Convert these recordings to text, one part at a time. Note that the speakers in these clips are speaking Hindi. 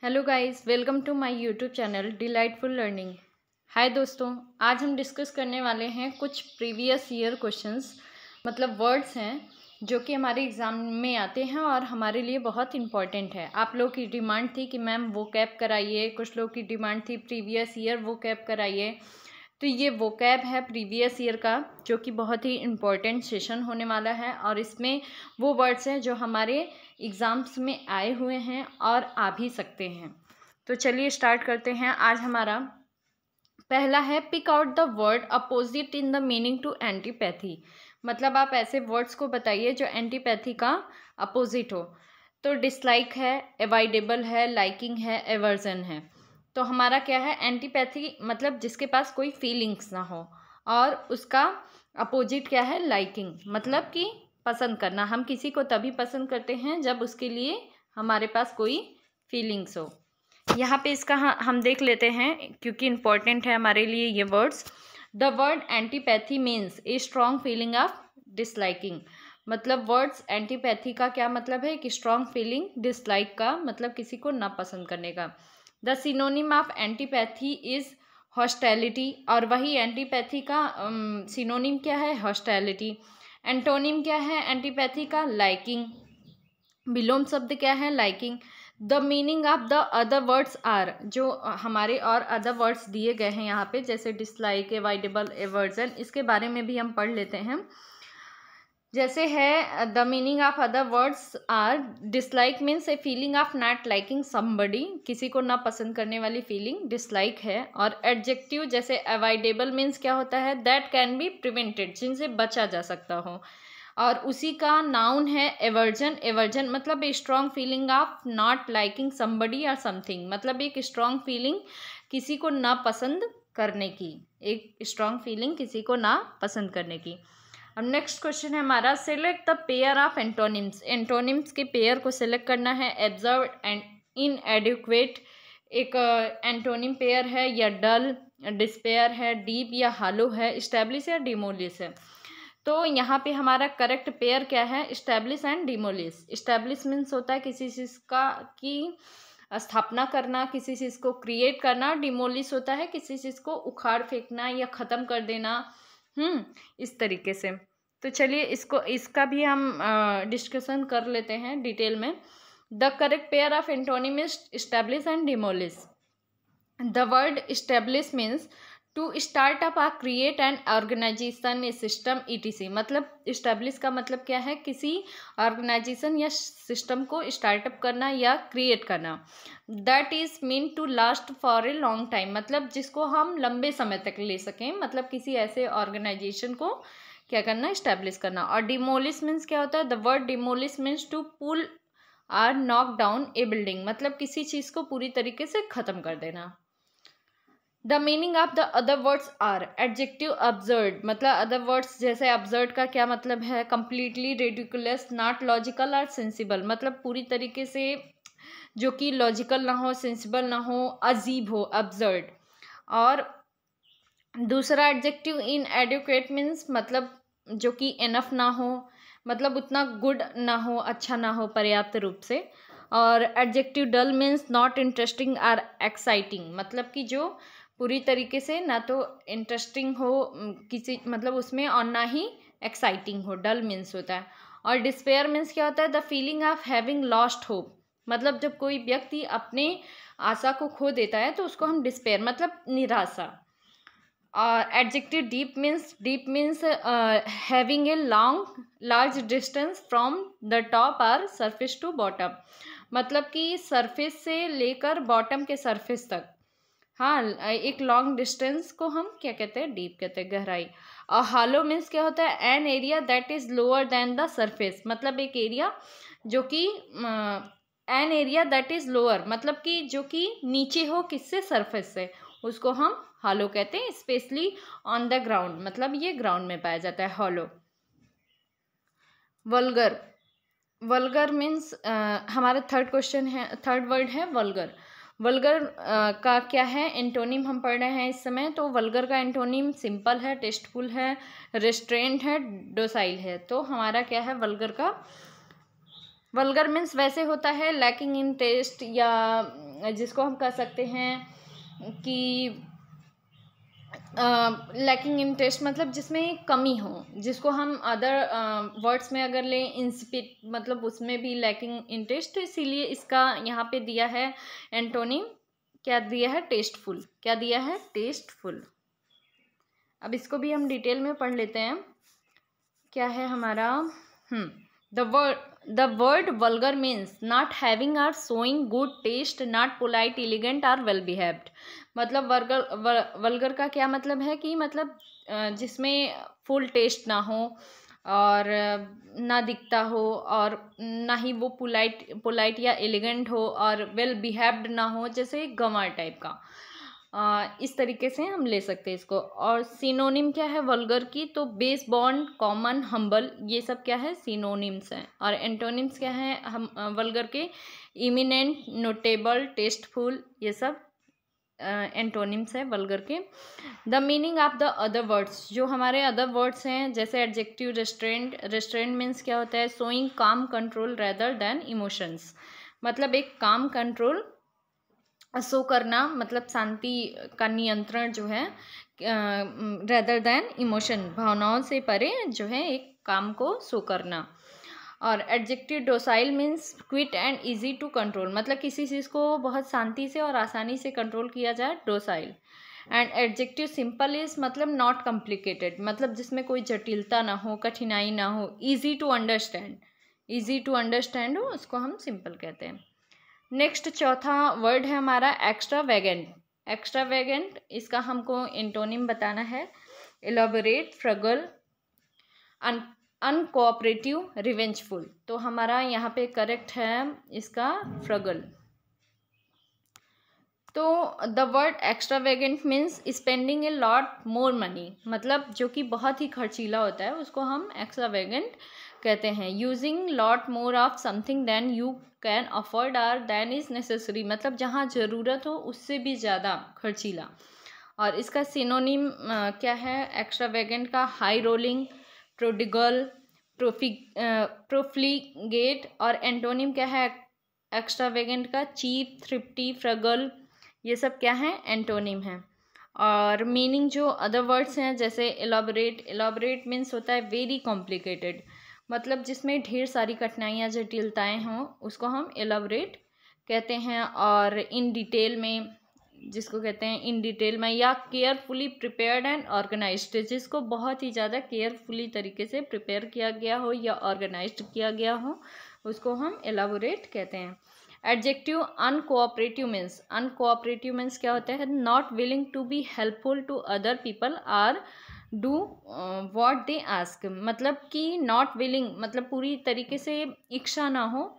Hello guys, welcome to my YouTube channel delightful learning. Hi दोस्तों, आज हम डिस्कस करने वाले हैं कुछ प्रीवियस ईयर क्वेश्चंस, मतलब वर्ड्स हैं जो कि हमारे एग्ज़ाम में आते हैं और हमारे लिए बहुत इंपॉर्टेंट है। आप लोगों की डिमांड थी कि मैम वो कैब कराइए, कुछ लोगों की डिमांड थी प्रीवियस ईयर वो कैब कराइए। तो ये वो कैब है प्रीवियस ईयर का, जो कि बहुत ही इम्पोर्टेंट सेशन होने वाला है और इसमें वो वर्ड्स हैं जो हमारे एग्ज़ाम्स में आए हुए हैं और आ भी सकते हैं। तो चलिए स्टार्ट करते हैं। आज हमारा पहला है pick out the word opposite in the meaning to antipathy. मतलब आप ऐसे वर्ड्स को बताइए जो एंटीपैथी का अपोजिट हो। तो डिसलाइक है, अवॉइडेबल है, लाइकिंग है, एवर्जन है। तो हमारा क्या है, एंटीपैथी मतलब जिसके पास कोई फीलिंग्स ना हो, और उसका अपोजिट क्या है, लाइकिंग मतलब कि पसंद करना। हम किसी को तभी पसंद करते हैं जब उसके लिए हमारे पास कोई फीलिंग्स हो। यहाँ पे इसका हम देख लेते हैं क्योंकि इम्पॉर्टेंट है हमारे लिए ये words. The word antipathy means a strong feeling of disliking. मतलब वर्ड्स एंटीपैथी का क्या मतलब है कि स्ट्रॉन्ग फीलिंग, डिसलाइक का मतलब किसी को ना पसंद करने का। The synonym of antipathy is hostility, और वही एंटीपैथी का सिनोनिम क्या है, हॉस्टैलिटी। एंटोनिम क्या है एंटीपैथी का, लाइकिंग। विलोम शब्द क्या है, liking. The meaning of the other words are, जो हमारे और अदर वर्ड्स दिए गए हैं यहाँ पे, जैसे डिसलाइक, अवॉइडेबल, एवर्जन, इसके बारे में भी हम पढ़ लेते हैं। जैसे है the meaning of other words are, dislike means a feeling of not liking somebody, किसी को ना पसंद करने वाली फीलिंग डिसलाइक है। और एडजेक्टिव जैसे अवॉइडेबल मीन्स क्या होता है, दैट कैन बी प्रिवेंटेड, जिनसे बचा जा सकता हो। और उसी का नाउन है एवर्जन। एवर्जन मतलब a strong feeling of not liking somebody और समथिंग, मतलब एक स्ट्रॉन्ग फीलिंग किसी को ना पसंद करने की, एक स्ट्रॉन्ग फीलिंग किसी को ना पसंद करने की। अब नेक्स्ट क्वेश्चन है हमारा, select the pair of antonyms. Antonyms के पेयर को सिलेक्ट करना है। एब्जर्व एंड इनएडिक्वेट एक एंटोनिम पेयर है, या डल, डिस्पेयर है, डीप या हालो है, स्टैब्लिश या डिमोलिश है। तो यहाँ पे हमारा करेक्ट पेयर क्या है, establish and demolish. Establish means होता है किसी चीज़ का की स्थापना करना, किसी चीज़ को क्रिएट करना। डिमोलिश होता है किसी चीज़ को उखाड़ फेंकना या ख़त्म कर देना, इस तरीके से। तो चलिए इसका भी हम डिस्कशन कर लेते हैं डिटेल में। The correct pair of antonym is establish and demolish. The word establish means to start up or create and organization a system etc. मतलब स्टैब्लिश का मतलब क्या है, किसी ऑर्गेनाइजेशन या सिस्टम को स्टार्टअप करना या क्रिएट करना। That is mean to last for a long time, मतलब जिसको हम लंबे समय तक ले सकें, मतलब किसी ऐसे ऑर्गेनाइजेशन को क्या करना, स्टैब्लिश करना। और डिमोलिश मीन्स क्या होता है, the word demolish means to pull or knock down a building, मतलब किसी चीज़ को पूरी तरीके से ख़त्म कर देना। The meaning of the other words are, adjective absurd, मतलब अदर वर्ड्स जैसे अब्सर्ड का क्या मतलब है, कम्प्लीटली रेडिकुलस, नॉट लॉजिकल और सेंसिबल, मतलब पूरी तरीके से जो कि लॉजिकल ना हो, सेंसिबल ना हो, अजीब हो, अब्सर्ड। और दूसरा एडजेक्टिव इनएडिक्वेट मीन्स मतलब जो कि इनफ ना हो, मतलब उतना गुड ना हो, अच्छा ना हो, पर्याप्त रूप से। और adjective dull means not interesting और एक्साइटिंग, मतलब कि जो पूरी तरीके से ना तो इंटरेस्टिंग हो किसी, मतलब उसमें, और ना ही एक्साइटिंग हो, डल मीन्स होता है। और डिस्पेयर मीन्स क्या होता है, the feeling of having lost hope, मतलब जब कोई व्यक्ति अपने आशा को खो देता है तो उसको हम डिस्पेयर, मतलब निराशा। और adjective deep means having a large distance from the top और सरफेस टू बॉटम, मतलब कि सरफेस से लेकर बॉटम के सरफेस तक, हाँ, एक लॉन्ग डिस्टेंस को हम क्या कहते हैं, डीप कहते हैं, गहराई। और हालो मीन्स क्या होता है, an area that is lower than the surface, मतलब एक एरिया जो कि an area that is lower, मतलब कि जो कि नीचे हो, किससे, सरफेस से, उसको हम हॉलो कहते हैं। स्पेशली ऑन द ग्राउंड, मतलब ये ग्राउंड में पाया जाता है हॉलो। वल्गर, वल्गर मीन्स हमारा थर्ड क्वेश्चन है, थर्ड वर्ड है वल्गर। वल्गर का क्या है, एंटोनिम हम पढ़ रहे हैं इस समय। तो वल्गर का एंटोनिम सिंपल है, टेस्टफुल है, रेस्ट्रेंट है, डोसाइल है। तो हमारा क्या है वल्गर का, वल्गर मीन्स वैसे होता है लैकिंग इन टेस्ट या जिसको हम कह सकते हैं कि लैकिंग इंटरेस्ट, मतलब जिसमें कमी हो, जिसको हम अदर वर्ड्स में अगर लें इंसिपिड, मतलब उसमें भी लैकिंग इंटरेस्ट, तो इसीलिए इसका यहाँ पे दिया है एंटोनिम, क्या दिया है, टेस्टफुल। क्या दिया है, टेस्टफुल। अब इसको भी हम डिटेल में पढ़ लेते हैं। क्या है हमारा, the word vulgar means not having or showing good taste, not polite, elegant or well behaved. मतलब वल्गर का क्या मतलब है कि मतलब जिसमें फुल टेस्ट ना हो और ना दिखता हो और ना ही वो पोलाइट या एलिगेंट हो और वेल बिहेव्ड ना हो, जैसे गंवार टाइप का। इस तरीके से हम ले सकते हैं इसको। और सिनोनिम क्या है वल्गर की, तो बेस, बॉन्ड, कॉमन, हम्बल, ये सब क्या है, सिनोनिम्स हैं। और एंटोनिम्स क्या है हम वल्गर के, इमिनेंट, नोटेबल, टेस्टफुल, ये सब एंटोनिम्स है वल्गर के। The meaning of the other words, जो हमारे अदर वर्ड्स हैं, जैसे एडजेक्टिव, रेस्ट्रेंट। रेस्ट्रेंट मीन्स क्या होता है, शोइंग काम कंट्रोल रेदर देन इमोशंस, मतलब एक काम कंट्रोल शो करना, मतलब शांति का नियंत्रण जो है, रेदर देन इमोशन, भावनाओं से परे जो है एक काम को शो करना। और adjective docile means quiet and easy to control, मतलब किसी चीज़ को बहुत शांति से और आसानी से कंट्रोल किया जाए, docile. And adjective simple is मतलब नॉट कॉम्प्लिकेटेड, मतलब जिसमें कोई जटिलता ना हो, कठिनाई ना हो। Easy to understand, easy to understand हो, उसको हम सिंपल कहते हैं। नेक्स्ट चौथा वर्ड है हमारा एक्स्ट्रावेगेंट। एक्स्ट्रावेगेंट, इसका हमको एंटोनिम बताना है, एलॉबरेट, फ्रगल, अनकोऑपरेटिव, रिवेंजफुल। तो हमारा यहाँ पे करेक्ट है इसका फ्रगल। तो the word extravagant means spending a lot more money, मतलब जो कि बहुत ही खर्चीला होता है, उसको हम एक्स्ट्रावेगेंट कहते हैं। Using lot more of something than you can afford or than is necessary, मतलब जहाँ ज़रूरत हो उससे भी ज़्यादा खर्चीला। और इसका सिनोनिम क्या है एक्स्ट्रावेगेंट का, हाई रोलिंग, प्रोडिगल, प्रोफ्लिगेट। और एंटोनिम क्या है एक्स्ट्रावेगेंट का, चीप, थ्रिफ्टी, फ्रगल, ये सब क्या है, एंटोनिम है। और मीनिंग जो अदर वर्ड्स हैं, जैसे एलॉबरेट। एलॉबरेट मीन्स होता है वेरी कॉम्प्लिकेटेड, मतलब जिसमें ढेर सारी कठिनाइयाँ, जटिलताएँ हों, उसको हम एलॉबरेट कहते हैं। और इन डिटेल में, जिसको कहते हैं इन डिटेल में, या केयरफुली प्रिपेयर्ड एंड ऑर्गेनाइज्ड, जिसको बहुत ही ज़्यादा केयरफुली तरीके से प्रिपेयर किया गया हो या ऑर्गेनाइज्ड किया गया हो, उसको हम एलॉबरेट कहते हैं। Adjective uncooperative means, uncooperative means क्या होता है, not willing to be helpful to other people or do what they ask, मतलब कि नॉट विलिंग मतलब पूरी तरीके से इच्छा ना हो,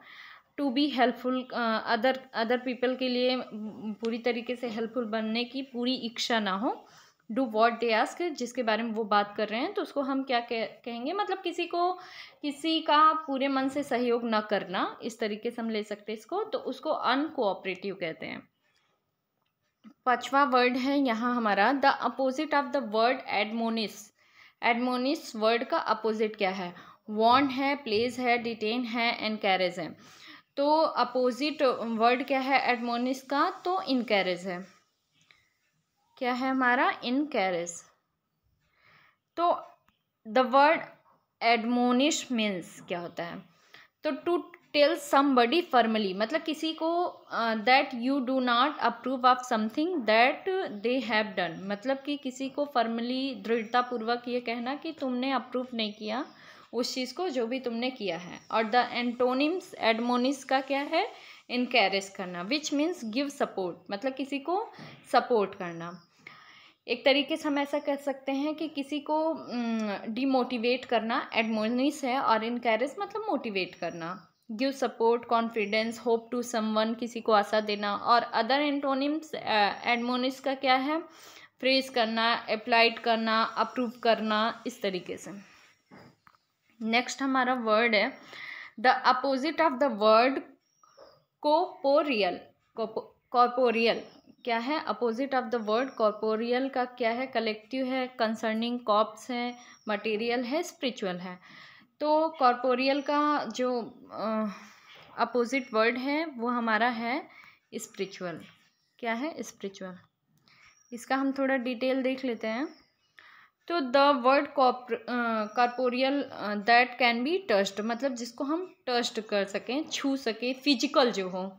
to be helpful other people के लिए पूरी तरीके से हेल्पफुल बनने की पूरी इच्छा ना हो, डू व्हाट दे आस्क, जिसके बारे में वो बात कर रहे हैं, तो उसको हम क्या कहेंगे, मतलब किसी का पूरे मन से सहयोग न करना, इस तरीके से हम ले सकते हैं इसको, तो उसको अनकोऑपरेटिव कहते हैं। पांचवा वर्ड है यहाँ हमारा, the opposite of the word admonish. Admonish word का अपोजिट क्या है, वार्न है, प्लेज है, डिटेन है, एनकरेज है। तो अपोजिट वर्ड क्या है एडमोनिश का, तो इनकरेज है। क्या है हमारा, इनकरेज। तो द वर्ड एडमोनिश मीन्स क्या होता है, तो टू टेल समबडी फॉर्मली, मतलब किसी को that you do not approve of something that they have done, मतलब कि किसी को फॉर्मली दृढ़तापूर्वक ये कहना कि तुमने अप्रूव नहीं किया उस चीज़ को जो भी तुमने किया है। और द एंटोनिम्स एडमोनिश का क्या है, इनकरेज करना, विच मीन्स गिव सपोर्ट, मतलब किसी को सपोर्ट करना। एक तरीके से हम ऐसा कह सकते हैं कि किसी को डिमोटिवेट करना एडमोनिश है, और इनकरेज मतलब मोटिवेट करना। Give support, confidence, hope to someone, किसी को आशा देना। और अदर एंटोनिम्स एडमोनिश का क्या है, फ्रेज करना, अप्लाइड करना, अप्रूव करना, इस तरीके से। नेक्स्ट हमारा वर्ड है the opposite of the word corporeal. Corporeal क्या है, opposite of the word corporeal का क्या है, कलेक्टिव है, कंसर्निंग, कॉप्स है, मटेरियल है, स्पिरिचुअल है। तो कॉर्पोरियल का जो अपोजिट वर्ड है वो हमारा है स्पिरिचुअल। क्या है? स्पिरिचुअल। इसका हम थोड़ा डिटेल देख लेते हैं। तो the word corporeal that can be touched, मतलब जिसको हम टच्ड कर सकें, छू सकें, फिजिकल जो हो,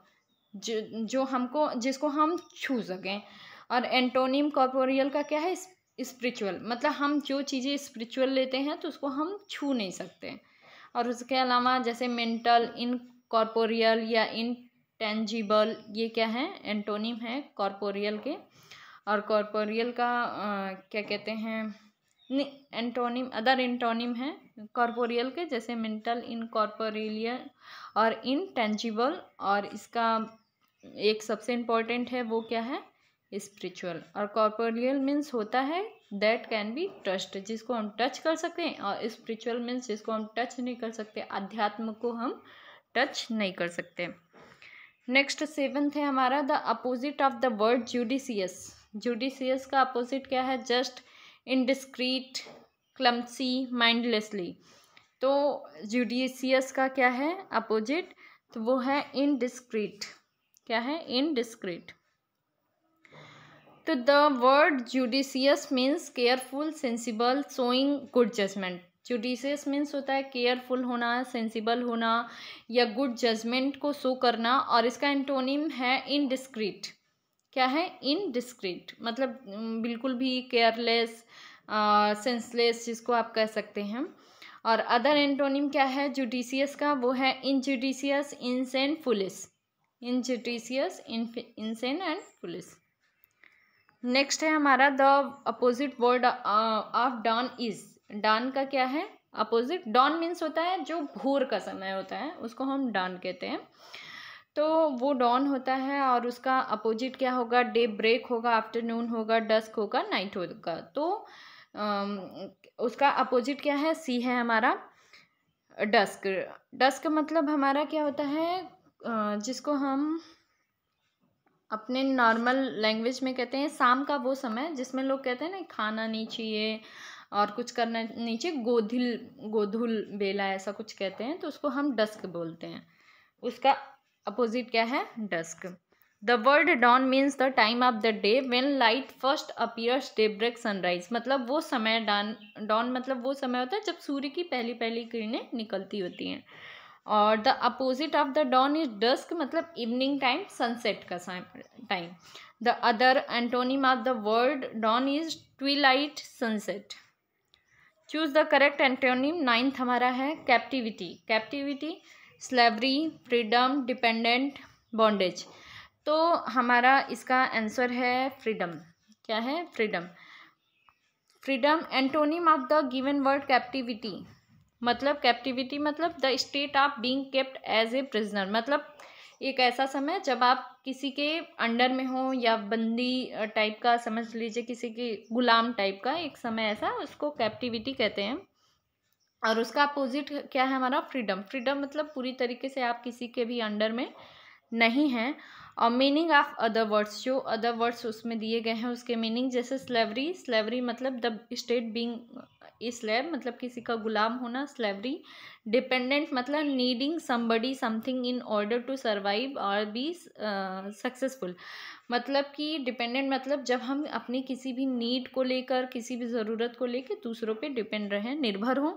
जो हमको, जिसको हम छू सकें। और एंटोनिम कॉर्पोरियल का क्या है? स्पिरिचुअल, मतलब हम जो चीज़ें स्पिरिचुअल लेते हैं तो उसको हम छू नहीं सकते। और उसके अलावा जैसे मेंटल, इनकॉर्पोरियल या इनटेंजिबल, ये क्या है? एंटोनिम है कॉर्पोरियल के। और कॉर्पोरियल का क्या कहते हैं? एंटोनिम, अदर एंटोनिम है कॉर्पोरियल के, जैसे मेंटल, इनकॉर्पोरियल और इनटेंजिबल। और इसका एक सबसे इम्पोर्टेंट है, वो क्या है? स्पिरिचुअल। और कॉर्पोरियल मीन्स होता है दैट कैन बी टच्ड, जिसको हम टच कर सकें। और स्पिरिचुअल मीन्स जिसको हम टच नहीं कर सकते, अध्यात्म को हम टच नहीं कर सकते। नेक्स्ट 7th है हमारा, the opposite of the word judicious. Judicious का अपोजिट क्या है? Just, indiscreet, clumsy, mindlessly. तो जुडिशियस का क्या है अपोजिट? तो वो है इनडिस्क्रीट। क्या है? इनडिस्क्रीट। तो the word judicious means careful, sensible, showing good judgement. Judicious means होता है केयरफुल होना, सेंसिबल होना या गुड जजमेंट को शो करना। और इसका एंटोनिम है इनडिस्क्रीट। क्या है? इनडिस्क्रीट, मतलब बिल्कुल भी केयरलेस, सेंसलेस, जिसको आप कह सकते हैं। और अदर एंटोनिम क्या है जुडिशियस का? वो है injudicious, insane, foolish. Injudicious, insane and foolish. Next है हमारा, the opposite word of dawn is. Dawn का क्या है अपोजिट? डॉन मीन्स होता है जो भोर का समय होता है, उसको हम डॉन कहते हैं। तो वो डॉन होता है। और उसका अपोजिट क्या होगा? डे ब्रेक होगा, आफ्टरनून होगा, डस्क होगा, नाइट होगा। तो उसका अपोजिट क्या है? सी है हमारा डस्क। डस्क मतलब हमारा क्या होता है? जिसको हम अपने नॉर्मल लैंग्वेज में कहते हैं शाम का वो समय, जिसमें लोग कहते हैं ना खाना नहीं चाहिए और कुछ करना नहीं चाहिए, गोधुल बेला, ऐसा कुछ कहते हैं, तो उसको हम डस्क बोलते हैं। उसका अपोजिट क्या है? Dusk. The word dawn means the time of the day when light first appears, daybreak, sunrise. मतलब वो समय, डॉन मतलब वो समय होता है जब सूर्य की पहली पहली किरणें निकलती होती हैं। और the opposite of the dawn is dusk, मतलब इवनिंग टाइम, सनसेट का time. The other antonym of the word dawn is twilight, sunset. Choose the correct antonym. 9th हमारा है captivity. Captivity, slavery, freedom, dependent, bondage. तो हमारा इसका आंसर है फ्रीडम। क्या है? Freedom. Freedom antonym of the given word captivity, मतलब कैप्टिविटी मतलब the state of being kept as a prisoner, मतलब एक ऐसा समय जब आप किसी के अंडर में हो या बंदी टाइप का, समझ लीजिए किसी की गुलाम टाइप का एक समय, ऐसा उसको कैप्टिविटी कहते हैं। और उसका अपोजिट क्या है हमारा? फ्रीडम। फ्रीडम मतलब पूरी तरीके से आप किसी के भी अंडर में नहीं हैं। और मीनिंग ऑफ अदर वर्ड्स, जो अदर वर्ड्स उसमें दिए गए हैं उसके मीनिंग, जैसे स्लेवरी। स्लेवरी मतलब the state being a slave, मतलब किसी का गुलाम होना, स्लेवरी। डिपेंडेंट मतलब needing somebody something in order to survive और बी सक्सेसफुल, मतलब कि डिपेंडेंट मतलब जब हम अपनी किसी भी नीड को लेकर, किसी भी ज़रूरत को लेकर दूसरों पे डिपेंड रहें, निर्भर हों।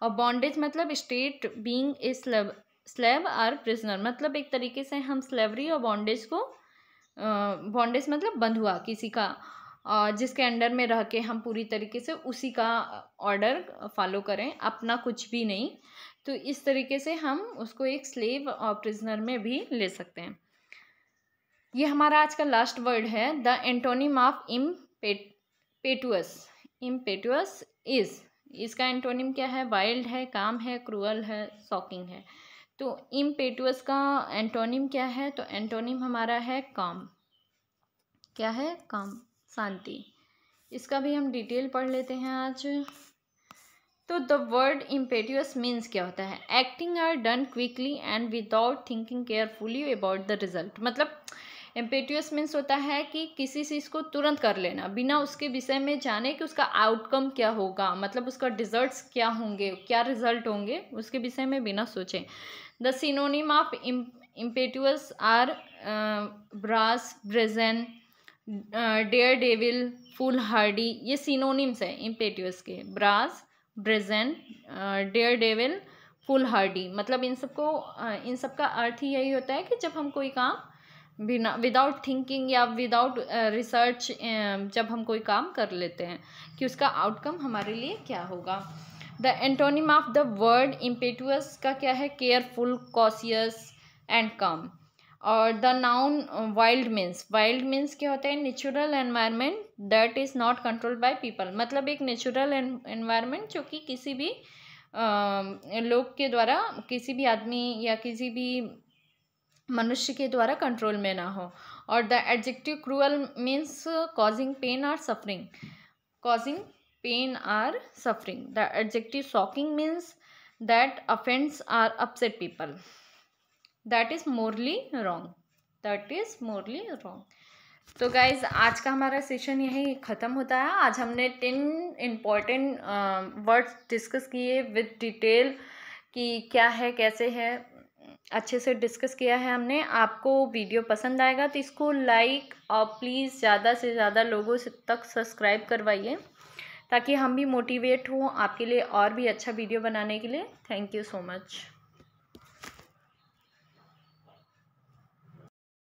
और बॉन्डेज मतलब स्टेट बीइंग ए स्लेव और प्रिजनर, मतलब एक तरीके से हम स्लेवरी और बॉन्डेज को, बॉन्डेज मतलब बंधुआ किसी का, जिसके अंडर में रह के हम पूरी तरीके से उसी का ऑर्डर फॉलो करें, अपना कुछ भी नहीं। तो इस तरीके से हम उसको एक स्लेव और प्रिजनर में भी ले सकते हैं। ये हमारा आज का लास्ट वर्ड है, द एंटोनिम ऑफ इम्पेटुअस। इम्पेटुअस इज, इसका एंटोनिम क्या है? वाइल्ड है, काम है, क्रूअल है, शॉकिंग है। तो इम्पेटुअस का एंटोनिम क्या है? तो एंटोनिम हमारा है काम। क्या है? काम, शांति। इसका भी हम डिटेल पढ़ लेते हैं आज। तो द वर्ड इम्पेटुअस मीन्स क्या होता है? Acting or done quickly and without thinking carefully about the result, मतलब इम्पेटुअस मीन्स होता है कि किसी चीज़ को तुरंत कर लेना बिना उसके विषय में जाने कि उसका आउटकम क्या होगा, मतलब उसका रिजल्ट्स क्या होंगे, क्या रिजल्ट होंगे, उसके विषय में बिना सोचे। The synonym of impetuous are brash, brazen, daredevil, foolhardy, ये सिनोनिम्स है इम्पेटुअस के। Brash, brazen, daredevil, foolhardy, मतलब इन सबका अर्थ ही यही होता है कि जब हम कोई काम बिना विदाउट थिंकिंग या विदाउट रिसर्च जब हम कोई काम कर लेते हैं कि उसका आउटकम हमारे लिए क्या होगा। The antonym of the word इम्पेटुअस का क्या है? केयरफुल, कॉशियस एंड काम। और द नाउन वाइल्ड मीन्स क्या होता है? Natural environment that is not controlled by people, मतलब एक नेचुरल एनवायरनमेंट जो कि किसी भी लोग के द्वारा, किसी भी आदमी या किसी भी मनुष्य के द्वारा कंट्रोल में ना हो। और the adjective cruel means causing pain और suffering, causing pain or suffering. The adjective shocking means that offends or upset people. That is morally wrong. That is morally wrong. तो गाइज आज का हमारा सेशन यही ख़त्म होता है। आज हमने 10 इम्पॉर्टेंट वर्ड्स डिस्कस किए विद डिटेल कि क्या है, कैसे है, अच्छे से डिस्कस किया है हमने। आपको वीडियो पसंद आएगा तो इसको लाइक और प्लीज़ ज़्यादा से ज़्यादा लोगों से तक सब्सक्राइब करवाइए ताकि हम भी मोटिवेट हों आपके लिए और भी अच्छा वीडियो बनाने के लिए। Thank you so much.